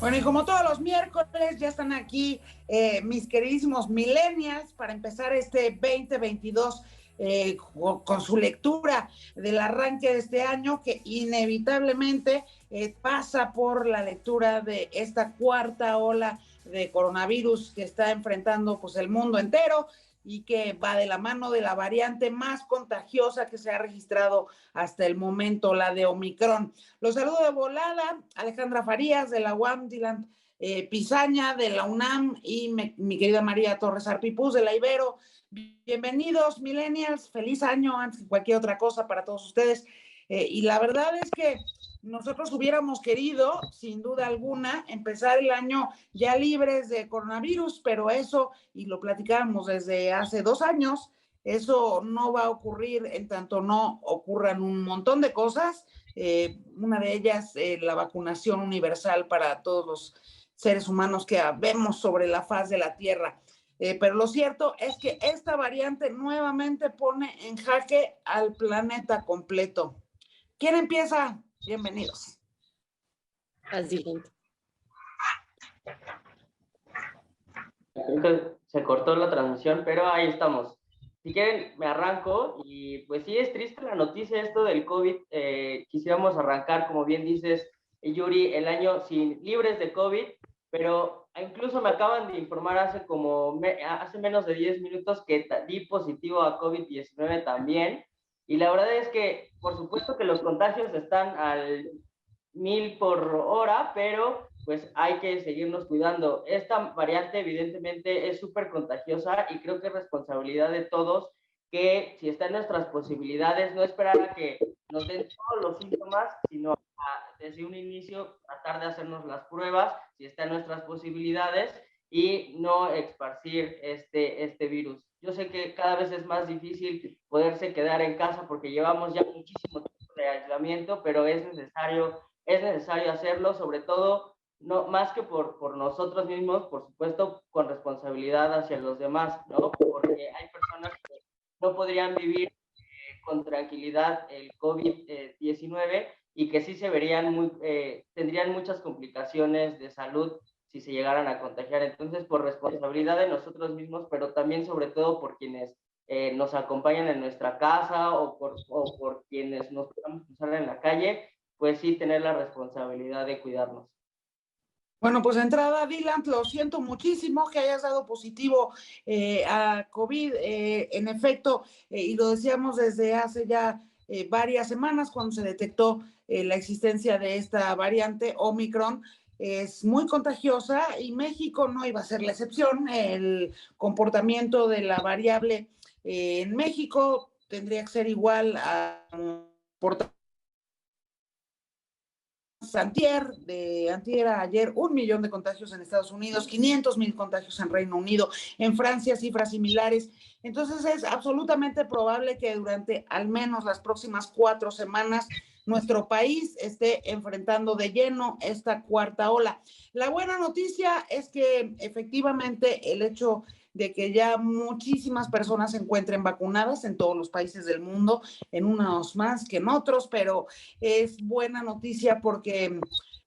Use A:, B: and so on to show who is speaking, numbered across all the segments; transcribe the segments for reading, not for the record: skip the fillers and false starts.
A: Bueno, y como todos los miércoles, ya están aquí mis queridísimos millennials para empezar este 2022 con su lectura del arranque de este año que inevitablemente pasa por la lectura de esta cuarta ola de coronavirus que está enfrentando pues el mundo entero y que va de la mano de la variante más contagiosa que se ha registrado hasta el momento, la de Omicron. Los saludo de volada, Alejandra Farías de la UAM, Dylan Pizaña de la UNAM y mi querida María Torres Arpipuz de la Ibero. Bienvenidos, millennials, feliz año antes que cualquier otra cosa para todos ustedes. Y la verdad es que nosotros hubiéramos querido, sin duda alguna, empezar el año ya libres de coronavirus, pero eso, y lo platicábamos desde hace 2 años, eso no va a ocurrir en tanto no ocurran un montón de cosas. Una de ellas, la vacunación universal para todos los seres humanos que vemos sobre la faz de la Tierra. Pero lo cierto es que esta variante nuevamente pone en jaque al planeta completo. ¿Quién empieza? Bienvenidos.
B: Así.
C: Creo que se cortó la transmisión, pero ahí estamos. Si quieren, me arranco. Y pues sí, es triste la noticia esto del COVID. Quisiéramos arrancar, como bien dices, Yuri, el año libres de COVID, pero incluso me acaban de informar hace menos de 10 minutos que di positivo a COVID-19 también. Y la verdad es que, por supuesto que los contagios están al 1000 por hora, pero pues hay que seguirnos cuidando. Esta variante evidentemente es súper contagiosa y creo que es responsabilidad de todos que, si está en nuestras posibilidades, no esperar a que nos den todos los síntomas, sino desde un inicio tratar de hacernos las pruebas, si está en nuestras posibilidades, y no esparcir este virus. Yo sé que cada vez es más difícil poderse quedar en casa porque llevamos ya muchísimo tiempo de aislamiento, pero es necesario hacerlo, sobre todo, no, más que por nosotros mismos, por supuesto, con responsabilidad hacia los demás, ¿no? Porque hay personas que no podrían vivir con tranquilidad el COVID-19 y que sí tendrían muchas complicaciones de salud si se llegaran a contagiar. Entonces, por responsabilidad de nosotros mismos, pero también sobre todo por quienes nos acompañan en nuestra casa o por quienes nos podamos cruzar en la calle, pues sí tener la responsabilidad de cuidarnos.
A: Bueno, pues de entrada, Dylan, lo siento muchísimo que hayas dado positivo a COVID. En efecto, y lo decíamos desde hace ya varias semanas cuando se detectó la existencia de esta variante Omicron. Es muy contagiosa y México no iba a ser la excepción. El comportamiento de la variable en México tendría que ser igual a antier a ayer, 1 millón de contagios en Estados Unidos, 500,000 contagios en Reino Unido, en Francia cifras similares. Entonces es absolutamente probable que durante al menos las próximas 4 semanas nuestro país esté enfrentando de lleno esta cuarta ola. La buena noticia es que efectivamente el hecho de que ya muchísimas personas se encuentren vacunadas en todos los países del mundo, en unos más que en otros, pero es buena noticia porque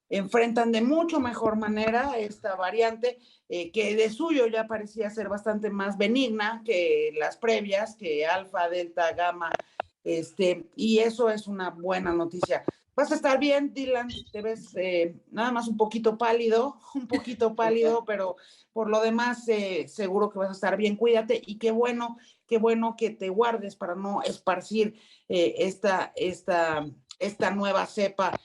A: enfrentan de mucho mejor manera esta variante que de suyo ya parecía ser bastante más benigna que las previas, que alfa, delta, gamma, y eso es una buena noticia. Vas a estar bien, Dylan, te ves nada más un poquito pálido, pero por lo demás seguro que vas a estar bien, cuídate y qué bueno que te guardes para no esparcir esta nueva cepa.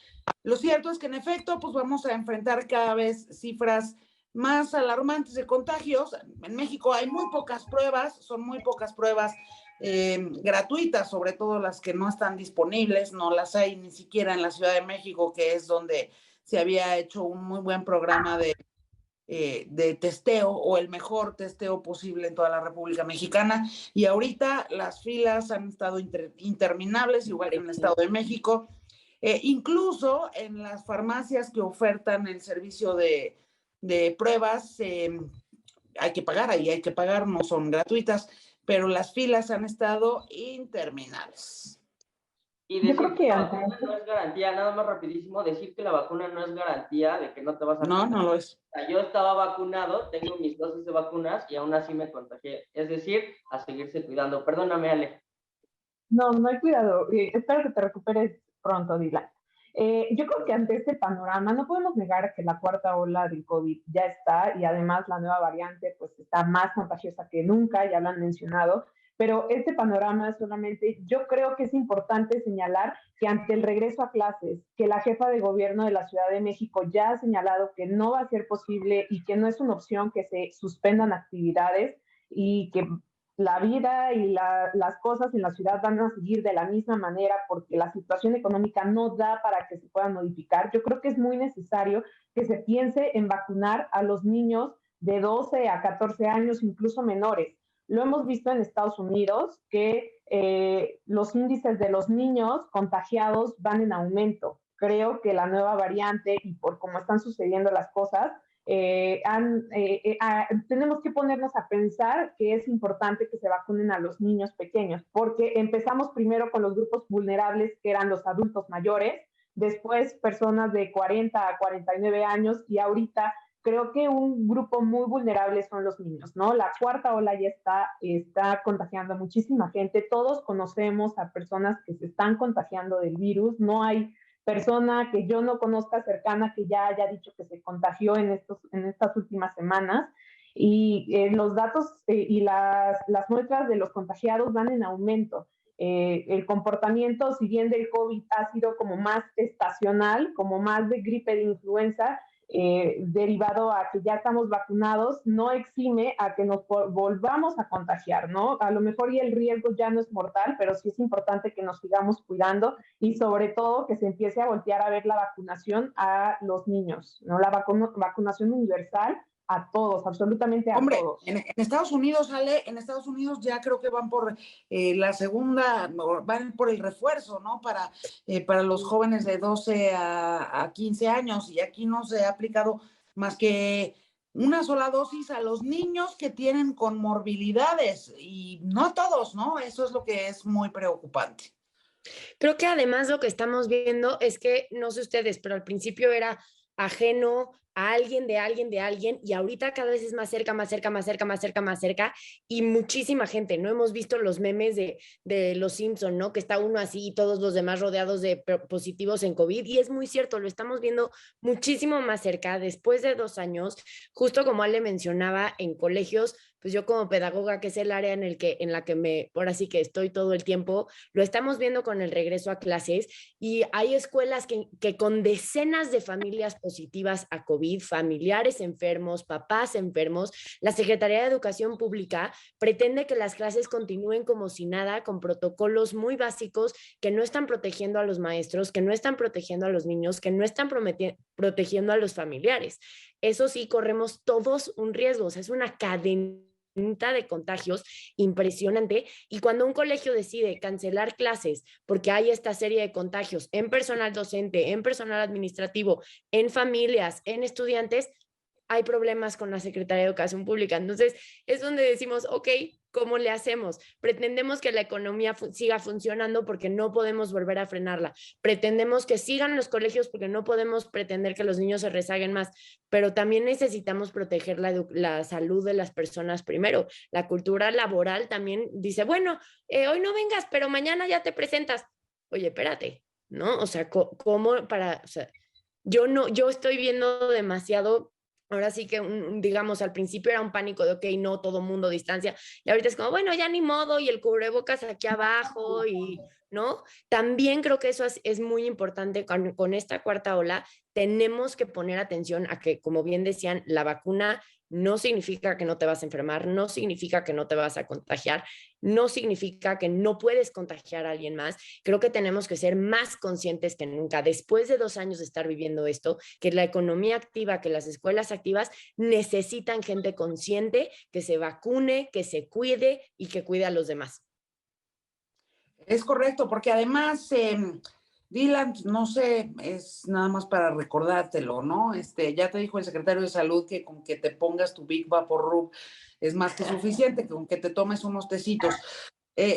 A: Lo cierto es que en efecto, pues vamos a enfrentar cada vez cifras más alarmantes de contagios. En México hay muy pocas pruebas, son muy pocas pruebas gratuitas, sobre todo las que no están disponibles, no las hay ni siquiera en la Ciudad de México, que es donde se había hecho un muy buen programa de testeo o el mejor testeo posible en toda la República Mexicana. Y ahorita las filas han estado interminables, igual en el Estado de México. Incluso en las farmacias que ofertan el servicio de pruebas, hay que pagar, no son gratuitas, pero las filas han estado interminables.
C: Y
D: Yo
C: decir
D: creo
C: que
D: que
C: la
D: ante
C: vacuna no es garantía, nada más rapidísimo, decir que la vacuna no es garantía de que no te vas a
A: No,
C: contagiar.
A: no lo es.
C: O sea, yo estaba vacunado, tengo mis dosis de vacunas y aún así me contagié. Es decir, a seguirse cuidando. Perdóname, Ale.
D: No hay cuidado. Espero que te recuperes pronto, Dylan. Yo creo que ante este panorama no podemos negar que la cuarta ola del COVID ya está y además la nueva variante pues está más contagiosa que nunca, ya lo han mencionado, pero este panorama solamente, yo creo que es importante señalar que ante el regreso a clases, que la jefa de gobierno de la Ciudad de México ya ha señalado que no va a ser posible y que no es una opción que se suspendan actividades y que la vida y las cosas en la ciudad van a seguir de la misma manera porque la situación económica no da para que se puedan modificar. Yo creo que es muy necesario que se piense en vacunar a los niños de 12 a 14 años, incluso menores. Lo hemos visto en Estados Unidos que los índices de los niños contagiados van en aumento. Creo que la nueva variante y por cómo están sucediendo las cosas, tenemos que ponernos a pensar que es importante que se vacunen a los niños pequeños, porque empezamos primero con los grupos vulnerables, que eran los adultos mayores, después personas de 40 a 49 años y ahorita creo que un grupo muy vulnerable son los niños, ¿no? La cuarta ola ya está contagiando a muchísima gente, todos conocemos a personas que se están contagiando del virus, no hay persona que yo no conozca cercana que ya haya dicho que se contagió en estas últimas semanas. Y los datos y las muestras de los contagiados van en aumento. El comportamiento, si bien del COVID ha sido como más estacional, como más de gripe de influenza, derivado a que ya estamos vacunados, no exime a que nos volvamos a contagiar, ¿no? A lo mejor y el riesgo ya no es mortal, pero sí es importante que nos sigamos cuidando y sobre todo que se empiece a voltear a ver la vacunación a los niños, ¿no? La vacunación universal a todos, absolutamente a
A: Hombre,
D: todos.
A: en Estados Unidos, Ale, en Estados Unidos ya creo que van por la segunda, van por el refuerzo, ¿no? Para los jóvenes de 12 a 15 años y aquí no se ha aplicado más que una sola dosis a los niños que tienen comorbilidades y no a todos, ¿no? Eso es lo que es muy preocupante.
B: Creo que además lo que estamos viendo es que, no sé ustedes, pero al principio era ajeno a alguien, de alguien, de alguien, y ahorita cada vez es más cerca, más cerca, más cerca, más cerca, más cerca, y muchísima gente, ¿no? Hemos visto los memes de los Simpson, ¿no? Que está uno así y todos los demás rodeados de positivos en COVID, y es muy cierto, lo estamos viendo muchísimo más cerca, después de 2 años, justo como Ale mencionaba, en colegios, pues yo como pedagoga, que es el área en la que por así que estoy todo el tiempo, lo estamos viendo con el regreso a clases y hay escuelas que con decenas de familias positivas a COVID, familiares enfermos, papás enfermos, la Secretaría de Educación Pública pretende que las clases continúen como si nada, con protocolos muy básicos que no están protegiendo a los maestros, que no están protegiendo a los niños, que no están protegiendo a los familiares. Eso sí, corremos todos un riesgo, o sea, es una cadena de contagios impresionante y cuando un colegio decide cancelar clases porque hay esta serie de contagios en personal docente, en personal administrativo, en familias, en estudiantes, hay problemas con la Secretaría de Educación Pública. Entonces, es donde decimos, ok, ¿cómo le hacemos? Pretendemos que la economía siga funcionando porque no podemos volver a frenarla. Pretendemos que sigan los colegios porque no podemos pretender que los niños se rezaguen más, pero también necesitamos proteger la salud de las personas primero. La cultura laboral también dice, bueno, hoy no vengas, pero mañana ya te presentas. Oye, espérate, ¿no? O sea, ¿cómo para...? O sea, yo estoy viendo demasiado. Ahora sí que, digamos, al principio era un pánico de, ok, no, todo mundo distancia, y ahorita es como, bueno, ya ni modo, y el cubrebocas aquí abajo, y, ¿no? También creo que eso es muy importante con esta cuarta ola, tenemos que poner atención a que, como bien decían, la vacuna no significa que no te vas a enfermar, no significa que no te vas a contagiar, no significa que no puedes contagiar a alguien más. Creo que tenemos que ser más conscientes que nunca, después de 2 años de estar viviendo esto, que la economía activa, que las escuelas activas necesitan gente consciente que se vacune, que se cuide y que cuide a los demás.
A: Es correcto, porque además, Dylan, no sé, es nada más para recordártelo, ¿no? Ya te dijo el secretario de Salud que con que te pongas tu Big Vaporub es más que suficiente, que con que te tomes unos tecitos.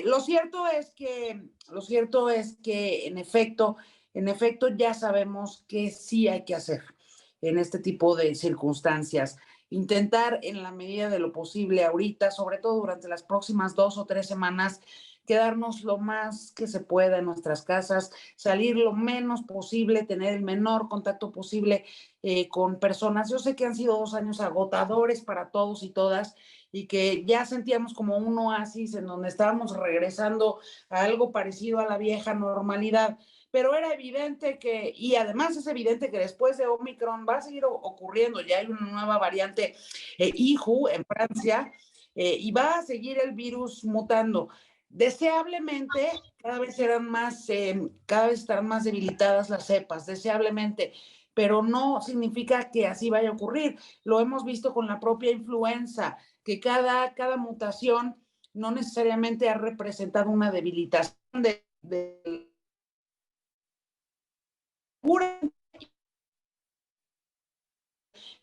A: Lo cierto es que en efecto ya sabemos que sí hay que hacer en este tipo de circunstancias. Intentar en la medida de lo posible ahorita, sobre todo durante las próximas 2 o 3 semanas, quedarnos lo más que se pueda en nuestras casas, salir lo menos posible, tener el menor contacto posible con personas. Yo sé que han sido 2 años agotadores para todos y todas, y que ya sentíamos como un oasis en donde estábamos regresando a algo parecido a la vieja normalidad, pero era evidente que, y además es evidente que después de Omicron va a seguir ocurriendo, ya hay una nueva variante IHU en Francia, y va a seguir el virus mutando. Deseablemente, cada vez estarán más debilitadas las cepas, deseablemente, pero no significa que así vaya a ocurrir. Lo hemos visto con la propia influenza, que cada mutación no necesariamente ha representado una debilitación de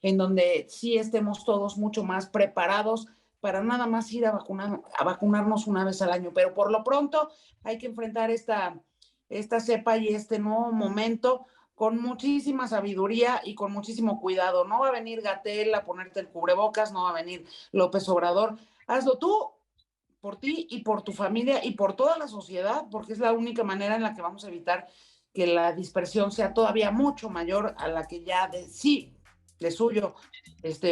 A: en donde sí estemos todos mucho más preparados para nada más ir a vacunarnos una vez al año. Pero por lo pronto hay que enfrentar esta cepa y este nuevo momento con muchísima sabiduría y con muchísimo cuidado. No va a venir Gatell a ponerte el cubrebocas, no va a venir López Obrador. Hazlo tú, por ti y por tu familia y por toda la sociedad, porque es la única manera en la que vamos a evitar que la dispersión sea todavía mucho mayor a la que ya de suyo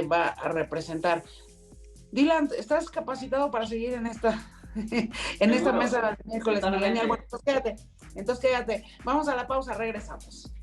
A: va a representar. Dylan, ¿estás capacitado para seguir en esta mesa de miércoles millennial? Bueno, entonces quédate. Vamos a la pausa, regresamos.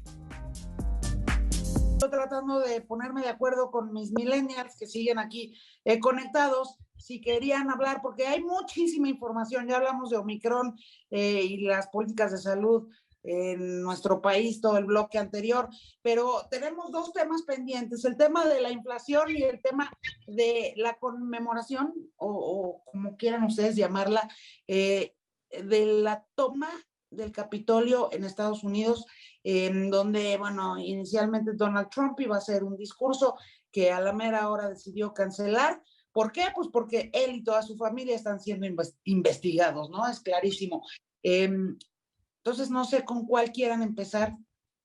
A: Estoy tratando de ponerme de acuerdo con mis millennials que siguen aquí conectados, si querían hablar, porque hay muchísima información. Ya hablamos de Omicron y las políticas de salud en nuestro país, todo el bloque anterior, pero tenemos 2 temas pendientes, el tema de la inflación y el tema de la conmemoración, o como quieran ustedes llamarla, de la toma del Capitolio en Estados Unidos, en donde, bueno, inicialmente Donald Trump iba a hacer un discurso que a la mera hora decidió cancelar. ¿Por qué? Pues porque él y toda su familia están siendo investigados, ¿no? Es clarísimo. Entonces, no sé con cuál quieran empezar,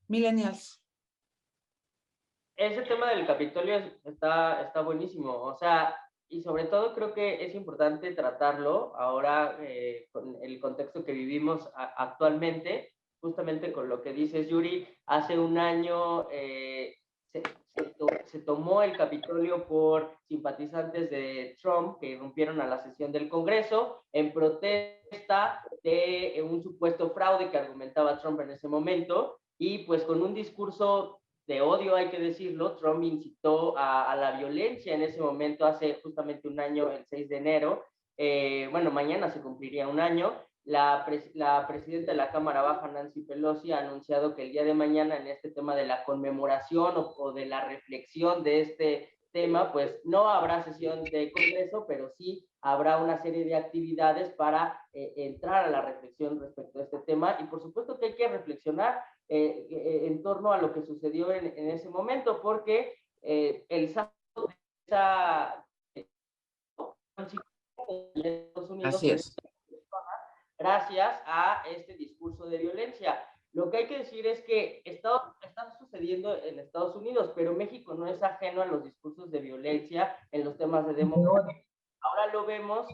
A: millennials.
C: Ese tema del Capitolio está buenísimo, o sea, y sobre todo creo que es importante tratarlo ahora con el contexto que vivimos actualmente, justamente con lo que dices, Yuri. Hace un año se tomó el Capitolio por simpatizantes de Trump que irrumpieron a la sesión del Congreso en protesta de un supuesto fraude que argumentaba Trump en ese momento, y pues con un discurso de odio, hay que decirlo. Trump incitó a la violencia en ese momento, hace justamente un año, el 6 de enero. Bueno, mañana se cumpliría un año. La presidenta de la Cámara Baja, Nancy Pelosi, ha anunciado que el día de mañana, en este tema de la conmemoración o de la reflexión de este tema, pues no habrá sesión de Congreso, pero sí habrá una serie de actividades para entrar a la reflexión respecto a este tema. Y por supuesto que hay que reflexionar en torno a lo que sucedió en ese momento, porque el sábado de esa Estados Unidos,
A: así es,
C: gracias a este discurso de violencia. Lo que hay que decir es que está sucediendo en Estados Unidos, pero México no es ajeno a los discursos de violencia en los temas de democracia. Ahora lo vemos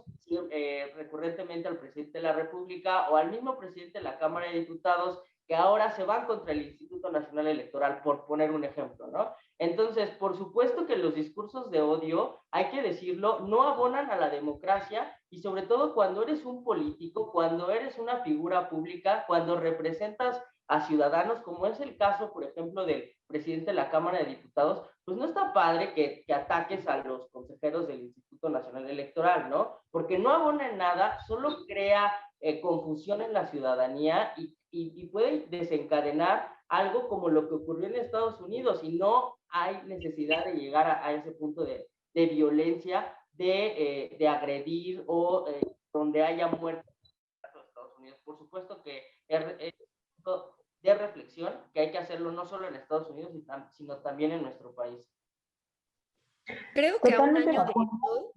C: recurrentemente al presidente de la República o al mismo presidente de la Cámara de Diputados, que ahora se van contra el Instituto Nacional Electoral, por poner un ejemplo, ¿no? Entonces, por supuesto que los discursos de odio, hay que decirlo, no abonan a la democracia, y sobre todo cuando eres un político, cuando eres una figura pública, cuando representas a ciudadanos, como es el caso, por ejemplo, del presidente de la Cámara de Diputados. Pues no está padre que ataques a los consejeros del Instituto Nacional Electoral, ¿no? Porque no abona en nada, solo crea confusión en la ciudadanía y puede desencadenar algo como lo que ocurrió en Estados Unidos, y no hay necesidad de llegar a ese punto de violencia, de agredir o donde haya muertes en Estados Unidos. Por supuesto que es de reflexión, que hay que hacerlo no solo en Estados Unidos, sino también en nuestro país.
B: Creo que a un año de esto,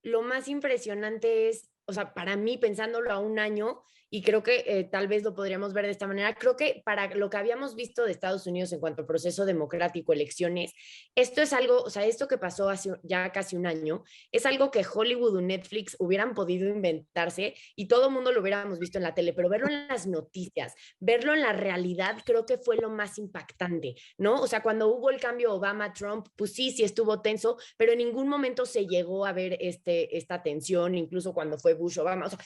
B: lo más impresionante es o sea, para mí, pensándolo a un año, y creo que tal vez lo podríamos ver de esta manera, creo que para lo que habíamos visto de Estados Unidos en cuanto al proceso democrático, elecciones, esto es algo, o sea, esto que pasó hace ya casi un año, es algo que Hollywood o Netflix hubieran podido inventarse y todo el mundo lo hubiéramos visto en la tele, pero verlo en las noticias, verlo en la realidad, creo que fue lo más impactante, ¿no? O sea, cuando hubo el cambio Obama-Trump, pues sí estuvo tenso, pero en ningún momento se llegó a ver esta tensión, incluso cuando fue Bush-Obama, o sea,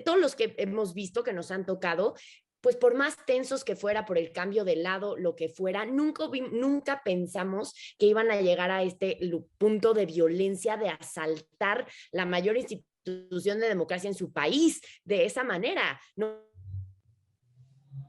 B: todos los que hemos visto que nos han tocado, pues por más tensos que fuera por el cambio de lado, lo que fuera, nunca pensamos que iban a llegar a este punto de violencia, de asaltar la mayor institución de democracia en su país de esa manera, ¿no?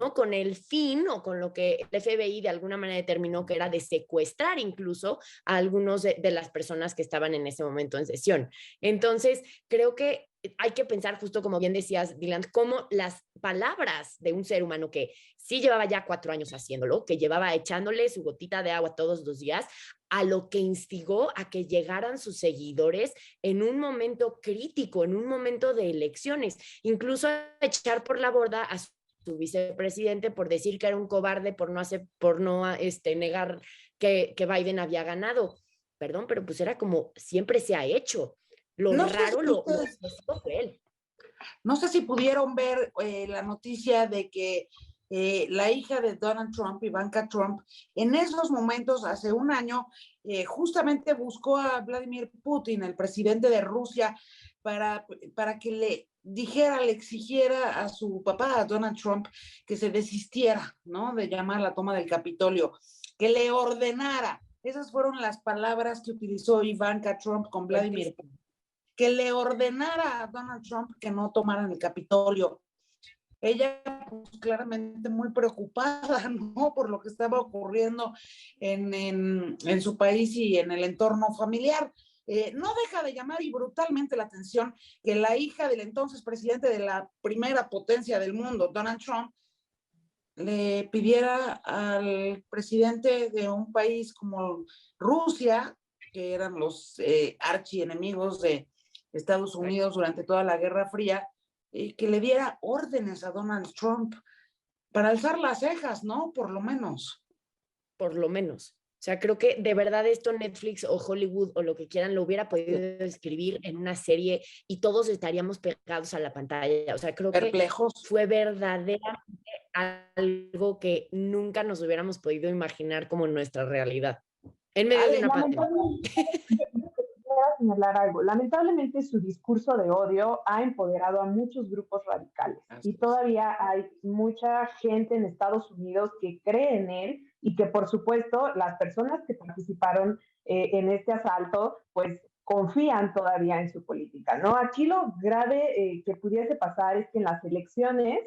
B: ¿No? Con el fin o con lo que el FBI de alguna manera determinó que era de secuestrar incluso a algunos de las personas que estaban en ese momento en sesión. Entonces, creo que hay que pensar justo como bien decías, Dylan, cómo las palabras de un ser humano que sí llevaba ya 4 años haciéndolo, que llevaba echándole su gotita de agua todos los días, a lo que instigó a que llegaran sus seguidores en un momento crítico, en un momento de elecciones, incluso a echar por la borda a su vicepresidente por decir que era un cobarde, por no negar que Biden había ganado. Perdón, pero pues era como siempre se ha hecho. Lo
A: No
B: raro
A: sé si
B: lo
A: ustedes,
B: fue él.
A: no sé si pudieron ver la noticia de que la hija de Donald Trump, Ivanka Trump, en esos momentos, hace un año, justamente buscó a Vladimir Putin, el presidente de Rusia, para que le dijera, le exigiera a su papá, a Donald Trump, que se desistiera, ¿no? De llamar a la toma del Capitolio, que le ordenara. Esas fueron las palabras que utilizó Ivanka Trump con Vladimir Putin, que le ordenara a Donald Trump que no tomaran el Capitolio. Ella, pues, claramente muy preocupada, ¿no? Por lo que estaba ocurriendo en su país y en el entorno familiar. No deja de llamar y brutalmente la atención que la hija del entonces presidente de la primera potencia del mundo, Donald Trump, le pidiera al presidente de un país como Rusia, que eran los archienemigos de Estados Unidos durante toda la Guerra Fría, que le diera órdenes a Donald Trump para alzar las cejas, ¿no? Por lo menos.
B: Por lo menos. O sea, creo que de verdad esto Netflix o Hollywood o lo que quieran lo hubiera podido escribir en una serie y todos estaríamos pegados a la pantalla. O sea, creo
A: perplejos.
B: que fue verdaderamente algo que nunca nos hubiéramos podido imaginar como nuestra realidad. En medio de una pandemia.
D: Señalar algo. Lamentablemente su discurso de odio ha empoderado a muchos grupos radicales y todavía hay mucha gente en Estados Unidos que cree en él y que por supuesto las personas que participaron en este asalto pues confían todavía en su política, ¿no? Aquí lo grave que pudiese pasar es que en las elecciones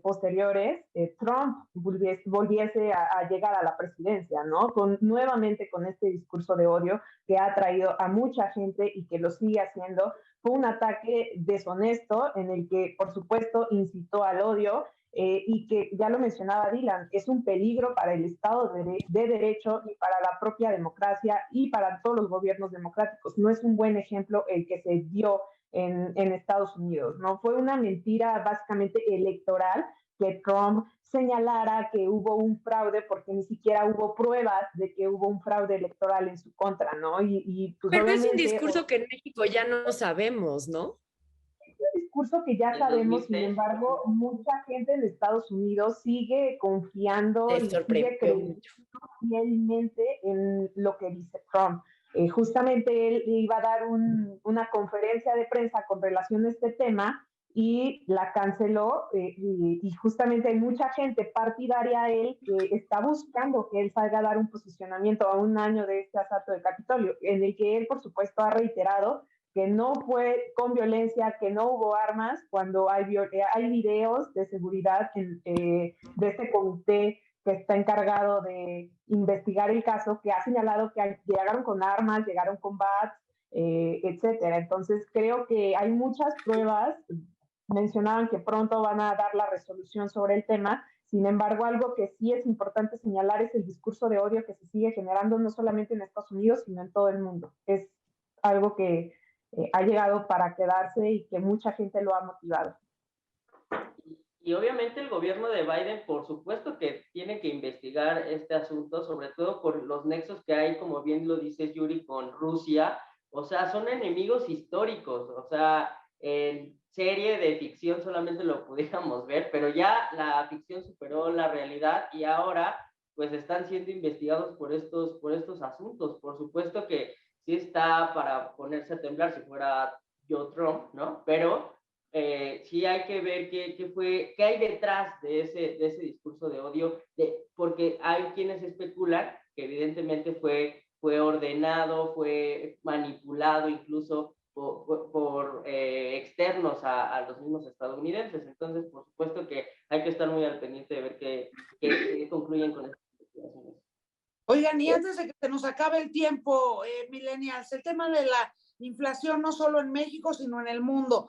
D: posteriores Trump volviese a llegar a la presidencia, ¿no? Nuevamente con este discurso de odio que ha atraído a mucha gente y que lo sigue haciendo. Fue un ataque deshonesto en el que, por supuesto, incitó al odio y que, ya lo mencionaba Dylan, es un peligro para el Estado de Derecho y para la propia democracia y para todos los gobiernos democráticos. No es un buen ejemplo el que se dio en Estados Unidos, ¿no? Fue una mentira básicamente electoral que Trump señalara que hubo un fraude porque ni siquiera hubo pruebas de que hubo un fraude electoral en su contra, ¿no? Pues
B: pero es un discurso que en México ya no sabemos, ¿no?
D: Es un discurso que ya sabemos, sin embargo, mucha gente en Estados Unidos sigue confiando y sigue creyendo fielmente en lo que dice Trump. Justamente él iba a dar una conferencia de prensa con relación a este tema y la canceló y justamente hay mucha gente partidaria a él que está buscando que él salga a dar un posicionamiento a un año de este asalto de Capitolio, en el que él, por supuesto, ha reiterado que no fue con violencia, que no hubo armas, cuando hay videos de seguridad de este comité que está encargado de investigar el caso, que ha señalado que llegaron con armas, llegaron con bats, etcétera. Entonces creo que hay muchas pruebas. Mencionaban que pronto van a dar la resolución sobre el tema. Sin embargo, algo que sí es importante señalar es el discurso de odio que se sigue generando no solamente en Estados Unidos, sino en todo el mundo. Es algo que ha llegado para quedarse y que mucha gente lo ha motivado.
C: Y obviamente el gobierno de Biden, por supuesto que tiene que investigar este asunto, sobre todo por los nexos que hay, como bien lo dices, Yuri, con Rusia. O sea, son enemigos históricos. O sea, en serie de ficción solamente lo pudiéramos ver, pero ya la ficción superó la realidad y ahora pues están siendo investigados por estos asuntos. Por supuesto que sí está para ponerse a temblar si fuera yo Trump, ¿no? Pero sí hay que ver qué hay detrás de ese discurso de odio, porque hay quienes especulan que evidentemente fue ordenado, fue manipulado incluso por externos a los mismos estadounidenses. Entonces, por supuesto que hay que estar muy al pendiente de ver qué concluyen con estas investigaciones.
A: Oigan, y antes de que se nos acabe el tiempo, millennials, el tema de la inflación no solo en México, sino en el mundo.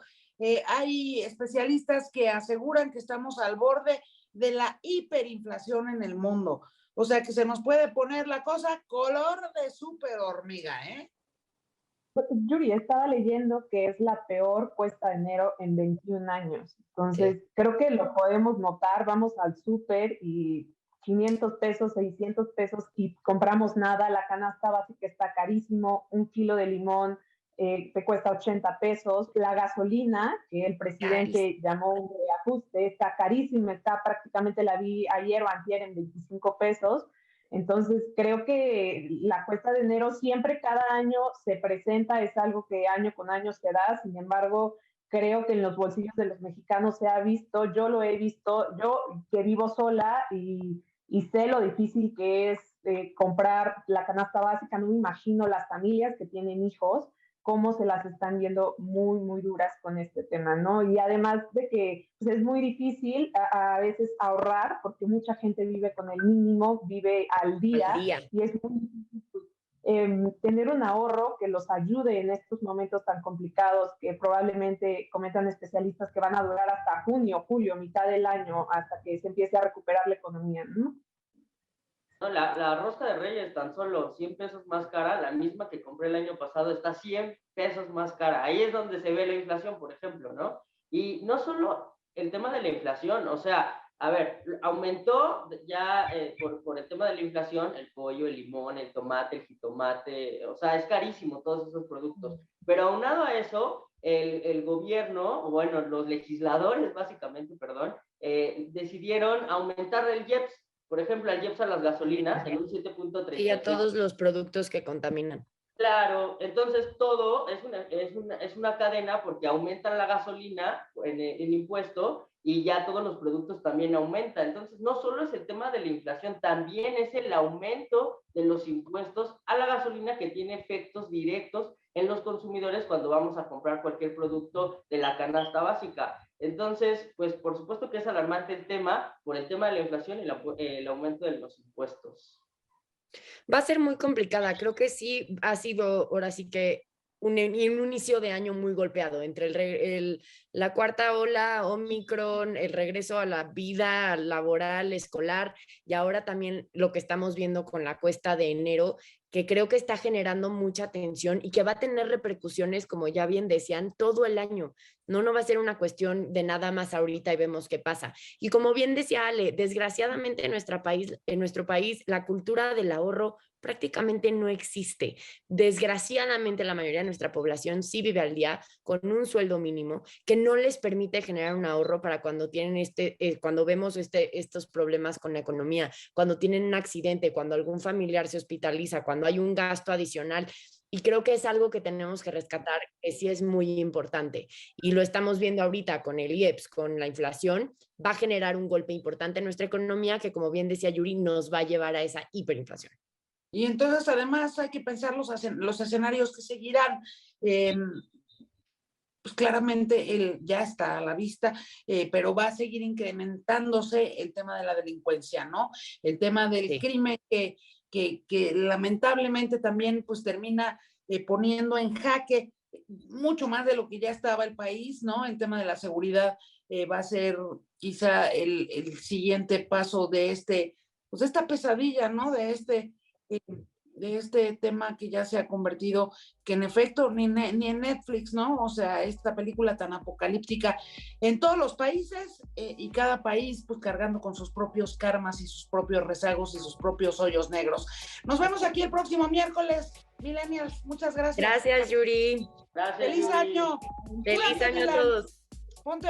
A: Hay especialistas que aseguran que estamos al borde de la hiperinflación en el mundo. O sea que se nos puede poner la cosa color de súper hormiga, ¿eh?
D: Yuri, estaba leyendo que es la peor cuesta de enero en 21 años. Entonces, creo que lo podemos notar. Vamos al súper y 500 pesos, 600 pesos y compramos nada. La canasta básica está carísimo. Un kilo de limón te cuesta 80 pesos. La gasolina, que el presidente llamó un reajuste, está carísima. Está prácticamente, la vi ayer o antier en 25 pesos. Entonces, creo que la cuesta de enero siempre, cada año se presenta, es algo que año con año se da. Sin embargo, creo que en los bolsillos de los mexicanos se ha visto, yo lo he visto, yo que vivo sola y sé lo difícil que es comprar la canasta básica. No me imagino las familias que tienen hijos, cómo se las están viendo muy, muy duras con este tema, ¿no? Y además de que pues, es muy difícil a veces ahorrar, porque mucha gente vive con el mínimo, vive al día. Y es muy difícil tener un ahorro que los ayude en estos momentos tan complicados que probablemente comentan especialistas que van a durar hasta junio, julio, mitad del año, hasta que se empiece a recuperar la economía, ¿no?
C: No, la rosca de Reyes tan solo 100 pesos más cara, la misma que compré el año pasado está 100 pesos más cara. Ahí es donde se ve la inflación, por ejemplo, ¿no? Y no solo el tema de la inflación, o sea, a ver, aumentó ya por el tema de la inflación el pollo, el limón, el tomate, el jitomate, o sea, es carísimo todos esos productos. Pero aunado a eso, el gobierno, o bueno, los legisladores básicamente, perdón, decidieron aumentar el IEPS. Por ejemplo, al IEPS a las gasolinas en un 7.3.
B: Y a todos los productos que contaminan.
C: Claro, entonces todo es una cadena porque aumentan la gasolina en el impuesto y ya todos los productos también aumentan. Entonces no solo es el tema de la inflación, también es el aumento de los impuestos a la gasolina que tiene efectos directos en los consumidores cuando vamos a comprar cualquier producto de la canasta básica. Entonces, pues por supuesto que es alarmante el tema por el tema de la inflación y el aumento de los impuestos.
B: Va a ser muy complicada. Creo que sí ha sido ahora sí que un inicio de año muy golpeado entre la cuarta ola, Omicron, el regreso a la vida laboral, escolar y ahora también lo que estamos viendo con la cuesta de enero, que creo que está generando mucha tensión y que va a tener repercusiones, como ya bien decían, todo el año. No va a ser una cuestión de nada más ahorita y vemos qué pasa. Y como bien decía Ale, desgraciadamente en nuestro país la cultura del ahorro prácticamente no existe. Desgraciadamente la mayoría de nuestra población sí vive al día con un sueldo mínimo que no les permite generar un ahorro para cuando tienen cuando vemos estos problemas con la economía, cuando tienen un accidente, cuando algún familiar se hospitaliza, cuando hay un gasto adicional. Y creo que es algo que tenemos que rescatar, que sí es muy importante. Y lo estamos viendo ahorita con el IEPS, con la inflación, va a generar un golpe importante en nuestra economía que, como bien decía Yuri, nos va a llevar a esa hiperinflación.
A: Y entonces además hay que pensar los escenarios que seguirán. Pues claramente ya está a la vista, pero va a seguir incrementándose el tema de la delincuencia, ¿no? El tema del crimen que lamentablemente también pues termina poniendo en jaque mucho más de lo que ya estaba el país, ¿no? El tema de la seguridad va a ser quizá el siguiente paso de pues esta pesadilla, ¿no? De este tema que ya se ha convertido, que en efecto ni en Netflix, ¿no? O sea, esta película tan apocalíptica en todos los países y cada país pues cargando con sus propios karmas y sus propios rezagos y sus propios hoyos negros. Nos vemos aquí el próximo miércoles, Millennials. Muchas gracias.
B: Gracias, Yuri.
C: Gracias,
A: ¡Feliz
C: Yuri.
A: año!
B: Feliz año a todos.
A: Ponte